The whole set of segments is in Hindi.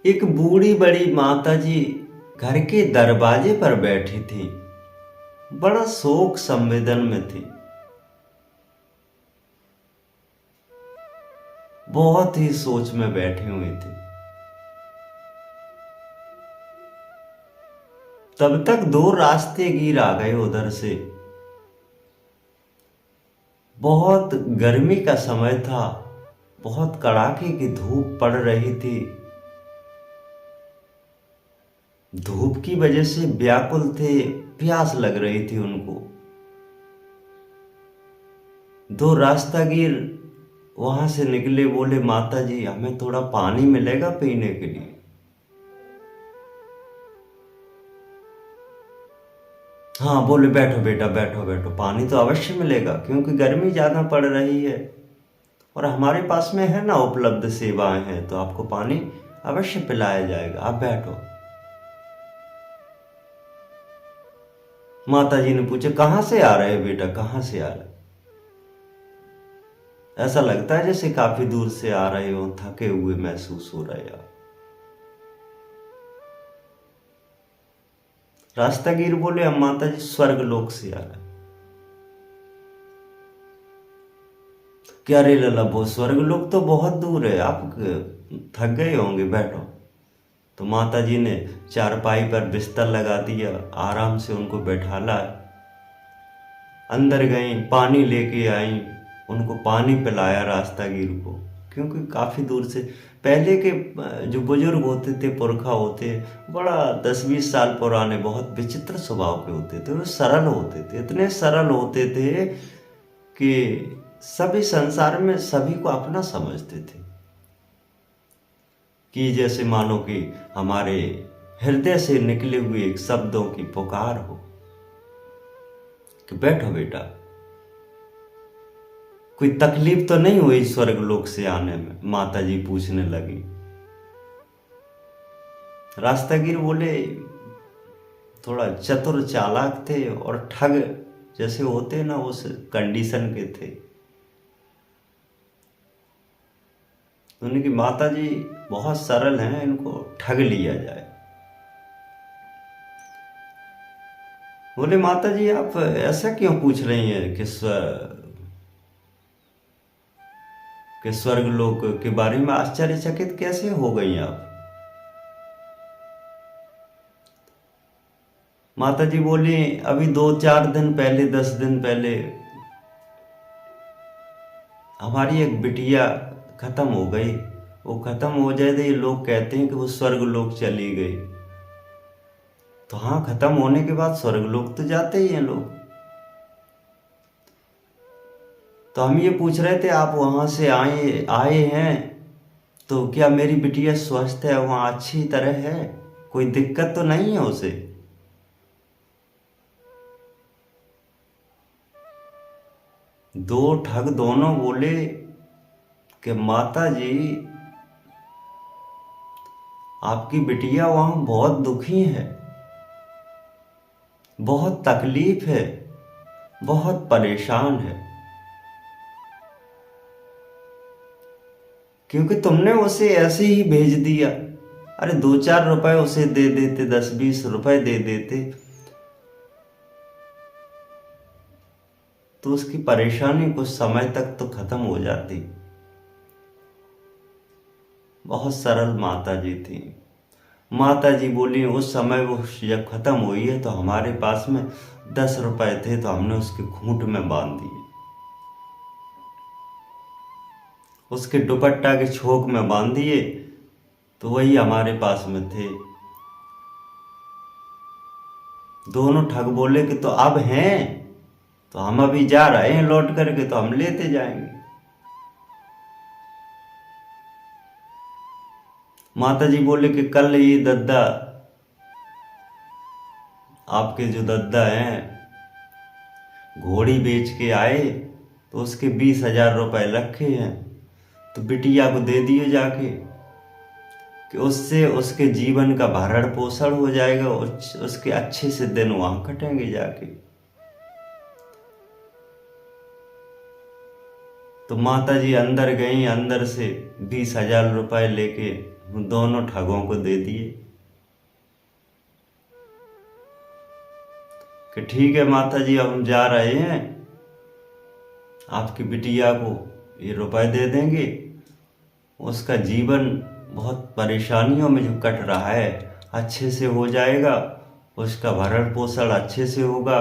एक बूढ़ी बड़ी माता जी घर के दरवाजे पर बैठी थी। बड़ा शोक संवेदन में थी। बहुत ही सोच में बैठी हुई थी। तब तक दो रास्ते गिर आ गए उधर से। बहुत गर्मी का समय था। बहुत कड़ाके की धूप पड़ रही थी। धूप की वजह से व्याकुल थे। प्यास लग रही थी उनको। दो रास्तागीर वहां से निकले, बोले माता जी हमें थोड़ा पानी मिलेगा पीने के लिए। हाँ बोले बैठो बेटा, बैठो बैठो, पानी तो अवश्य मिलेगा क्योंकि गर्मी ज्यादा पड़ रही है और हमारे पास में है ना उपलब्ध सेवाएं हैं, तो आपको पानी अवश्य पिलाया जाएगा, आप बैठो। माता जी ने पूछा कहाँ से आ रहे बेटा, कहाँ से आ रहे? ऐसा लगता है जैसे काफी दूर से आ रहे हो, थके हुए महसूस हो रहे हो। रास्तागीर बोले हम माता जी स्वर्ग लोक से आ रहे। क्या रे लला, वो स्वर्ग लोक तो बहुत दूर है, आप थक गए होंगे, बैठो। तो माता जी ने चारपाई पर बिस्तर लगा दिया, आराम से उनको बैठाला। अंदर गई, पानी लेके आई, उनको पानी पिलाया रास्तागीर को, क्योंकि काफी दूर से। पहले के जो बुजुर्ग होते थे, पुरखा होते, बड़ा 10-20 साल पुराने, बहुत विचित्र स्वभाव के होते थे। वो सरल होते थे, इतने सरल होते थे कि सभी संसार में सभी को अपना समझते थे, कि जैसे मानो कि हमारे हृदय से निकले हुए एक शब्दों की पुकार हो कि बैठो बेटा, कोई तकलीफ तो नहीं हुई स्वर्ग लोक से आने में? माता जी पूछने लगी। रास्तागीर बोले थोड़ा चतुर चालाक थे और ठग जैसे होते ना, उस कंडीशन के थे। उनकी माता जी बहुत सरल हैं, इनको ठग लिया जाए। बोले माता जी आप ऐसा क्यों पूछ रही हैं कि स्वर्ग लोक के बारे में आश्चर्यचकित कैसे हो गई आप? माता जी बोली अभी 2-4 दिन पहले, 10 दिन पहले हमारी एक बिटिया खत्म हो गई। वो खत्म हो जाए तो ये लोग कहते हैं कि वो स्वर्ग लोक चली गई। तो हाँ, खत्म होने के बाद स्वर्ग लोक तो जाते ही हैं लोग। तो हम ये पूछ रहे थे आप वहां से आए आए हैं तो क्या मेरी बिटिया स्वस्थ है, वहां अच्छी तरह है, कोई दिक्कत तो नहीं है उसे? दो ठग दोनों बोले कि माता जी आपकी बिटिया वहां बहुत दुखी है, बहुत तकलीफ है, बहुत परेशान है, क्योंकि तुमने उसे ऐसे ही भेज दिया। अरे 2-4 रुपए उसे दे देते, 10-20 रुपए दे देते, तो उसकी परेशानी कुछ समय तक तो खत्म हो जाती। बहुत सरल माता जी थी। माता जी बोली उस समय वो जब खत्म हुई है तो हमारे पास में 10 रुपए थे, तो हमने उसके खूंट में बांध दिए, उसके दुपट्टा के छोक में बांध दिए, तो वही हमारे पास में थे। दोनों ठग बोले कि तो अब हैं, तो हम अभी जा रहे हैं लौट करके, तो हम लेते जाएंगे। माता जी बोले कि कल ये दद्दा, आपके जो दद्दा हैं, घोड़ी बेच के आए, तो उसके 20,000 रुपए रखे हैं, तो बिटिया को दे दिए जाके, कि उससे उसके जीवन का भरण पोषण हो जाएगा, उसके अच्छे से दिन वहां कटेंगे जाके। तो माता जी अंदर गई, अंदर से 20,000 रुपए लेके दोनों ठगों को दे दिए कि ठीक है माता जी, अब हम जा रहे हैं, आपकी बिटिया को ये रुपए दे देंगे, उसका जीवन बहुत परेशानियों में जो कट रहा है अच्छे से हो जाएगा, उसका भरण पोषण अच्छे से होगा,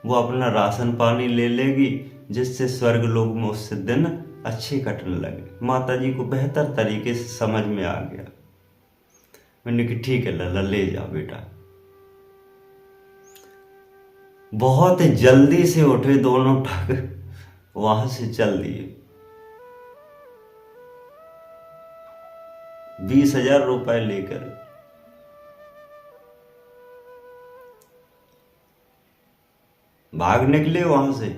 वो अपना राशन पानी ले लेगी, जिससे स्वर्ग लोक में उससे दिन अच्छे कटने लगे। माता जी को बेहतर तरीके से समझ में आ गया। मैंने कि ठीक है लल्ला, ले जा बेटा। बहुत जल्दी से उठे दोनों ठग, वहां से चल दिए। 20,000 रुपए लेकर भाग निकले वहां से।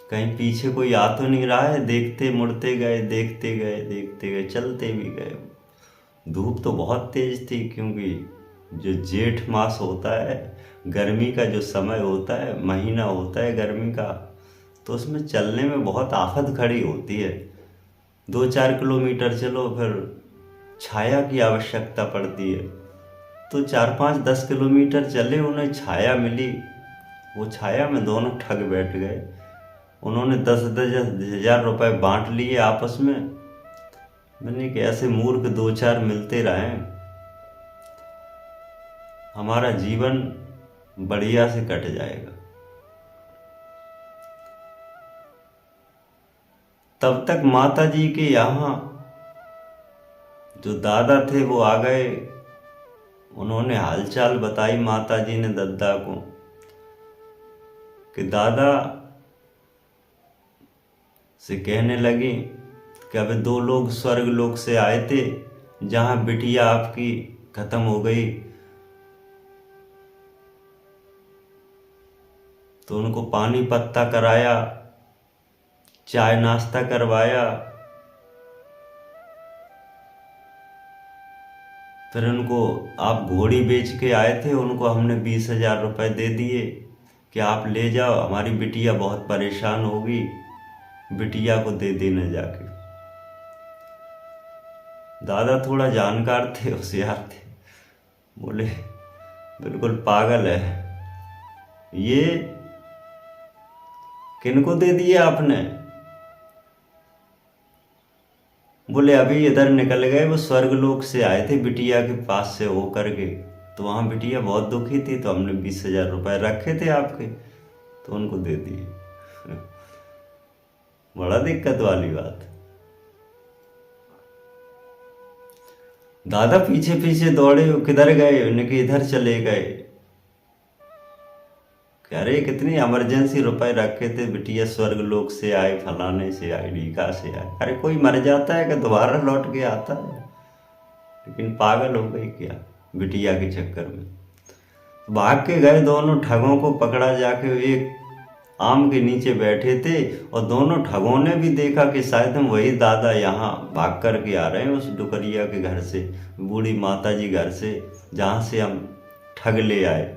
कहीं पीछे कोई आ तो नहीं रहा है, देखते मुड़ते गए, देखते गए, देखते गए, चलते भी गए। धूप तो बहुत तेज थी, क्योंकि जो जेठ मास होता है, गर्मी का जो समय होता है, महीना होता है गर्मी का, तो उसमें चलने में बहुत आफत खड़ी होती है। 2-4 किलोमीटर चलो फिर छाया की आवश्यकता पड़ती है। तो 4-5-10 किलोमीटर चले, उन्हें छाया मिली। वो छाया में दोनों ठग बैठ गए। उन्होंने 10,000 रुपए बांट लिए आपस में। मैंने कि ऐसे मूर्ख 2-4 मिलते रहे, हमारा जीवन बढ़िया से कट जाएगा। तब तक माता जी के यहाँ जो दादा थे वो आ गए। उन्होंने हालचाल बताई माता जी ने दद्दा को कि दादा से कहने लगी कि अब 2 लोग स्वर्ग लोक से आए थे, जहां बिटिया आपकी खत्म हो गई, तो उनको पानी पत्ता कराया, चाय नाश्ता करवाया, फिर उनको आप घोड़ी बेच के आए थे, उनको हमने 20,000 रुपए दे दिए कि आप ले जाओ, हमारी बिटिया बहुत परेशान होगी, बिटिया को दे देना जाके। दादा थोड़ा जानकार थे, होशियार थे, बोले बिल्कुल पागल है ये, किनको दे दिए आपने? बोले अभी इधर निकल गए, वो स्वर्ग लोक से आए थे बिटिया के पास से हो करके, तो वहां बिटिया बहुत दुखी थी, तो हमने 20,000 रुपए रखे थे आपके, तो उनको दे दिए। बड़ा दिक्कत वाली बात। दादा पीछे पीछे दौड़े, किधर गए? उनके इधर चले गए। अरे कितनी इमरजेंसी रुपए रखे थे, बिटिया स्वर्ग लोक से आए, फलाने से आए, ढीका से आए। अरे कोई मर जाता है कि दोबारा लौट के आता है? लेकिन पागल हो गई क्या बिटिया के चक्कर में। भाग के गए, दोनों ठगों को पकड़ा जाके। एक आम के नीचे बैठे थे और दोनों ठगों ने भी देखा कि शायद हम वही दादा यहाँ भाग करके आ रहे हैं उस डुकरिया के घर से, बूढ़ी माता जी घर से, जहाँ से हम ठग ले आए।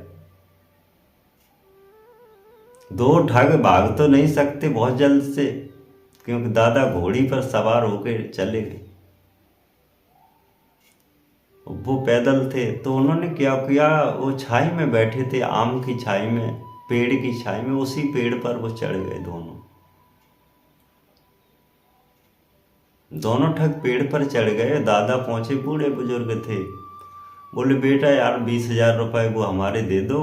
2 ठग भाग तो नहीं सकते बहुत जल्द से, क्योंकि दादा घोड़ी पर सवार होकर चले गए, वो पैदल थे। तो उन्होंने क्या किया, वो छाई में बैठे थे, आम की छाई में, पेड़ की छाई में, उसी पेड़ पर वो चढ़ गए। दोनों ठग पेड़ पर चढ़ गए। दादा पहुंचे, बूढ़े बुजुर्ग थे, बोले बेटा यार 20,000 रुपए वो हमारे दे दो।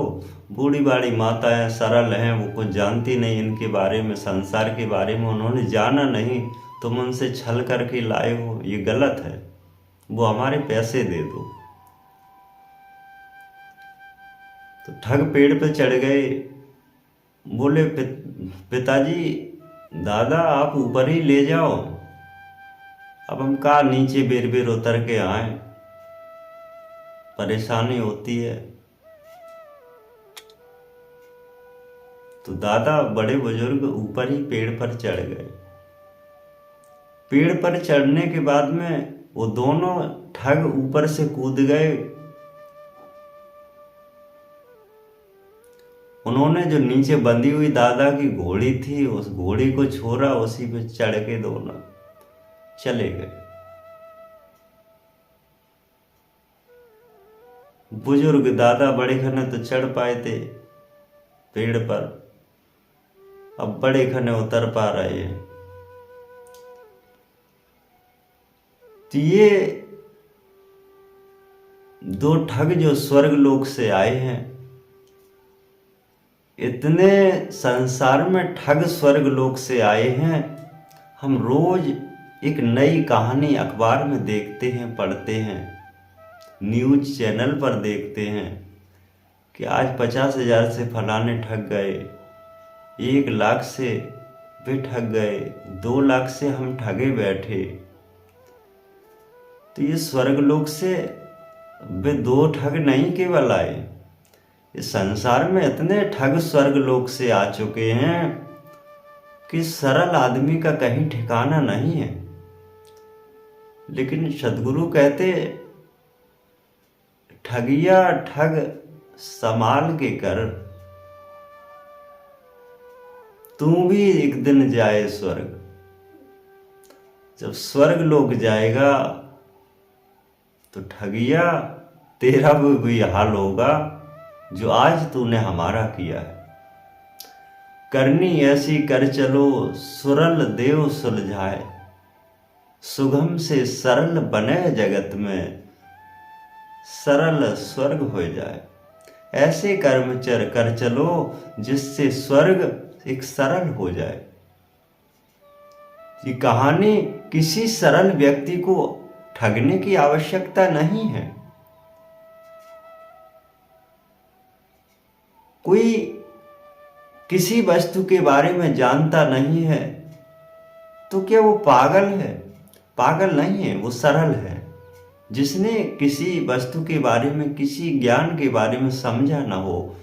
बूढ़ी बाड़ी माता है, सरल हैं, वो कुछ जानती नहीं इनके बारे में, संसार के बारे में उन्होंने जाना नहीं, तुम उनसे छल करके लाए हो, ये गलत है, वो हमारे पैसे दे दो। तो ठग पेड़ पे चढ़ गए। बोले पिताजी, दादा आप ऊपर ही ले जाओ, अब हम कहाँ नीचे बेर बेर उतर के आए, परेशानी होती है। तो दादा बड़े बुजुर्ग ऊपर ही पेड़ पर चढ़ गए। पेड़ पर चढ़ने के बाद में वो दोनों ठग ऊपर से कूद गए। उन्होंने जो नीचे बंधी हुई दादा की घोड़ी थी, उस घोड़ी को छोड़ा, उसी पे चढ़ के दोनों चले गए। बुजुर्ग दादा बड़े खने तो चढ़ पाए थे पेड़ पर, अब बड़े खने उतर पा रहे हैं। तो ये दो ठग जो स्वर्ग लोक से आए हैं, इतने संसार में ठग स्वर्ग लोक से आए हैं, हम रोज एक नई कहानी अखबार में देखते हैं, पढ़ते हैं, न्यूज चैनल पर देखते हैं कि आज 50,000 से फलाने ठग गए, 1 लाख से वे ठग गए, 2 लाख से हम ठगे बैठे। तो ये स्वर्गलोक से वे दो ठग नहीं केवल आए, इस संसार में इतने ठग स्वर्गलोक से आ चुके हैं कि सरल आदमी का कहीं ठिकाना नहीं है। लेकिन सदगुरु कहते, ठगिया ठग संभाल के कर, तू भी एक दिन जाए स्वर्ग। जब स्वर्ग लोग जाएगा तो ठगिया तेरा भी हाल होगा जो आज तूने हमारा किया है। करनी ऐसी कर चलो सुरल देव सुलझाए, सुगम से सरल बने जगत में, सरल स्वर्ग हो जाए। ऐसे कर्मचर कर चलो जिससे स्वर्ग एक सरल हो जाए। ये कहानी किसी सरल व्यक्ति को ठगने की आवश्यकता नहीं है। कोई किसी वस्तु के बारे में जानता नहीं है तो क्या वो पागल है? पागल नहीं है, वो सरल है। जिसने किसी वस्तु के बारे में, किसी ज्ञान के बारे में समझा ना हो,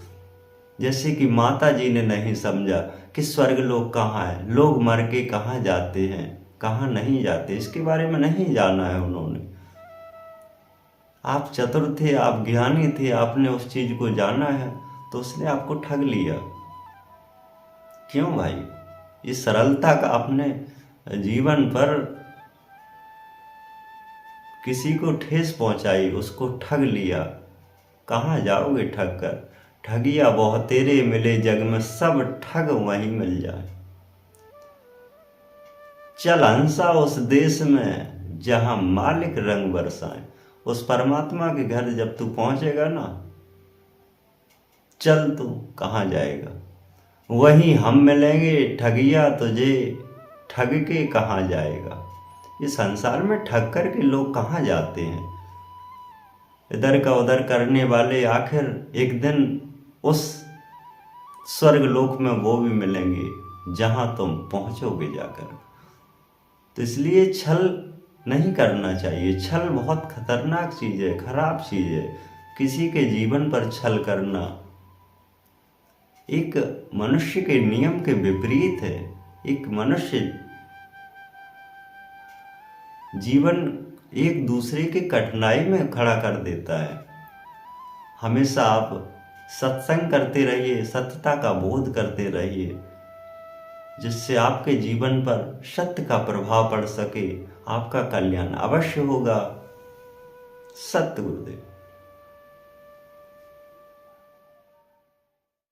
जैसे कि माता जी ने नहीं समझा कि स्वर्गलोक कहाँ है, लोग मर के कहाँ जाते हैं, कहाँ नहीं जाते, इसके बारे में नहीं जाना है उन्होंने। आप चतुर थे, आप ज्ञानी थे, आपने उस चीज को जाना है तो उसने आपको ठग लिया। क्यों भाई? इस सरलता का अपने जीवन पर किसी को ठेस पहुंचाई, उसको ठग लिया। कहाँ जाओगे ठग कर? ठगिया बहुत तेरे मिले जग में, सब ठग वहीं मिल जाए। चल हंसा उस देश में जहां मालिक रंग बरसाए। उस परमात्मा के घर जब तू पहुंचेगा ना, चल तू कहाँ जाएगा? वहीं हम मिलेंगे। ठगिया तुझे ठग के कहाँ जाएगा? इस संसार में ठग कर के लोग कहाँ जाते हैं? इधर का उधर करने वाले आखिर एक दिन उस स्वर्ग लोक में वो भी मिलेंगे जहां तुम पहुंचोगे जाकर। तो इसलिए छल नहीं करना चाहिए। छल बहुत खतरनाक चीज है, खराब चीज है। किसी के जीवन पर छल करना एक मनुष्य के नियम के विपरीत है। एक मनुष्य जीवन एक दूसरे के कठिनाई में खड़ा कर देता है। हमेशा आप सत्संग करते रहिए, सत्यता का बोध करते रहिए, जिससे आपके जीवन पर सत्य का प्रभाव पड़ सके। आपका कल्याण अवश्य होगा। सत्य गुरुदेव।